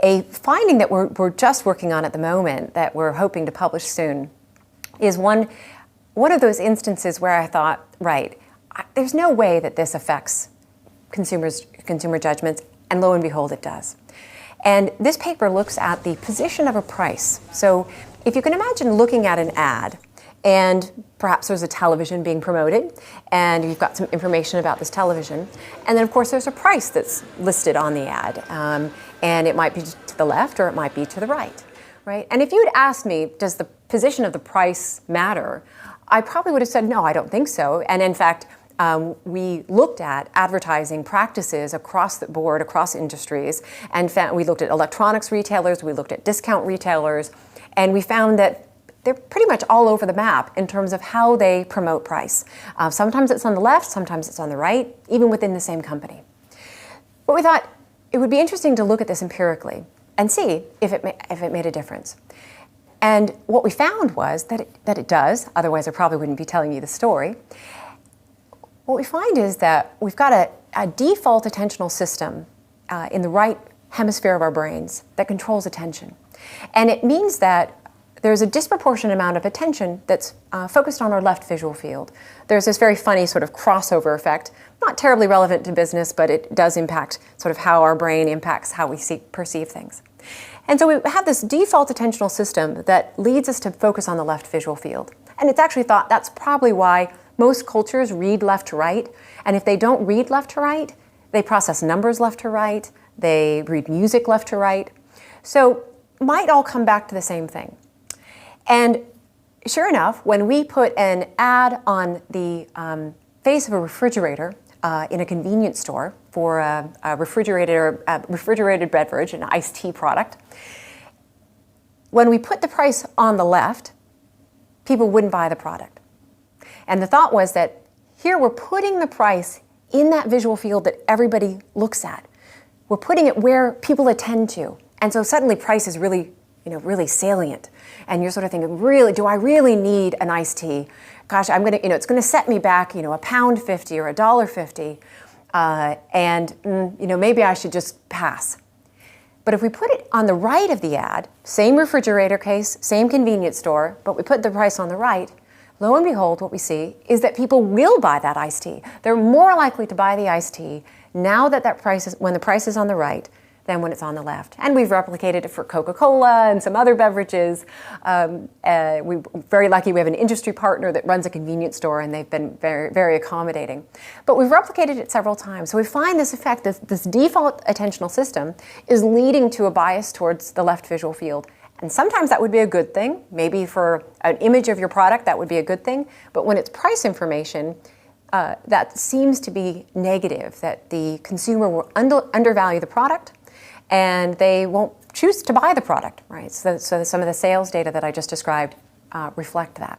A finding that we're just working on at the moment that we're hoping to publish soon is one of those instances where I thought, right, there's no way that this affects consumer judgments, and lo and behold, it does. And this paper looks at the position of a price. So if you can imagine looking at an ad, and perhaps there's a television being promoted, and you've got some information about this television, and then of course there's a price that's listed on the ad, and it might be to the left or it might be to the right, right? And if you had asked me, does the position of the price matter, I probably would have said, no, I don't think so. And in fact, we looked at advertising practices across the board, across industries, and we looked at electronics retailers, we looked at discount retailers, and we found that they're pretty much all over the map in terms of how they promote price. Sometimes it's on the left, sometimes it's on the right, even within the same company. But we thought it would be interesting to look at this empirically and see if it made a difference. And what we found was that it does, otherwise I probably wouldn't be telling you the story. What we find is that we've got a default attentional system in the right hemisphere of our brains that controls attention. And it means that there's a disproportionate amount of attention that's focused on our left visual field. There's this very funny sort of crossover effect, not terribly relevant to business, but it does impact sort of how our brain impacts how we perceive things. And so we have this default attentional system that leads us to focus on the left visual field. And it's actually thought that's probably why most cultures read left to right. And if they don't read left to right, they process numbers left to right, they read music left to right. So it might all come back to the same thing. And sure enough, when we put an ad on the face of a refrigerator in a convenience store for a refrigerated beverage, an iced tea product, when we put the price on the left, people wouldn't buy the product. And the thought was that here we're putting the price in that visual field that everybody looks at. We're putting it where people attend to. And so suddenly price is really salient. And you're sort of thinking, really, do I really need an iced tea? Gosh, it's gonna set me back, £1.50 or $1.50. And maybe I should just pass. But if we put it on the right of the ad, same refrigerator case, same convenience store, but we put the price on the right, lo and behold, what we see is that people will buy that iced tea. They're more likely to buy the iced tea now that when the price is on the right than when it's on the left. And we've replicated it for Coca-Cola and some other beverages. We're very lucky we have an industry partner that runs a convenience store, and they've been very, very accommodating. But we've replicated it several times. So we find this effect, this default attentional system is leading to a bias towards the left visual field. And sometimes that would be a good thing. Maybe for an image of your product, that would be a good thing. But when it's price information, that seems to be negative, that the consumer will undervalue the product, and they won't choose to buy the product, right? So some of the sales data that I just described reflect that.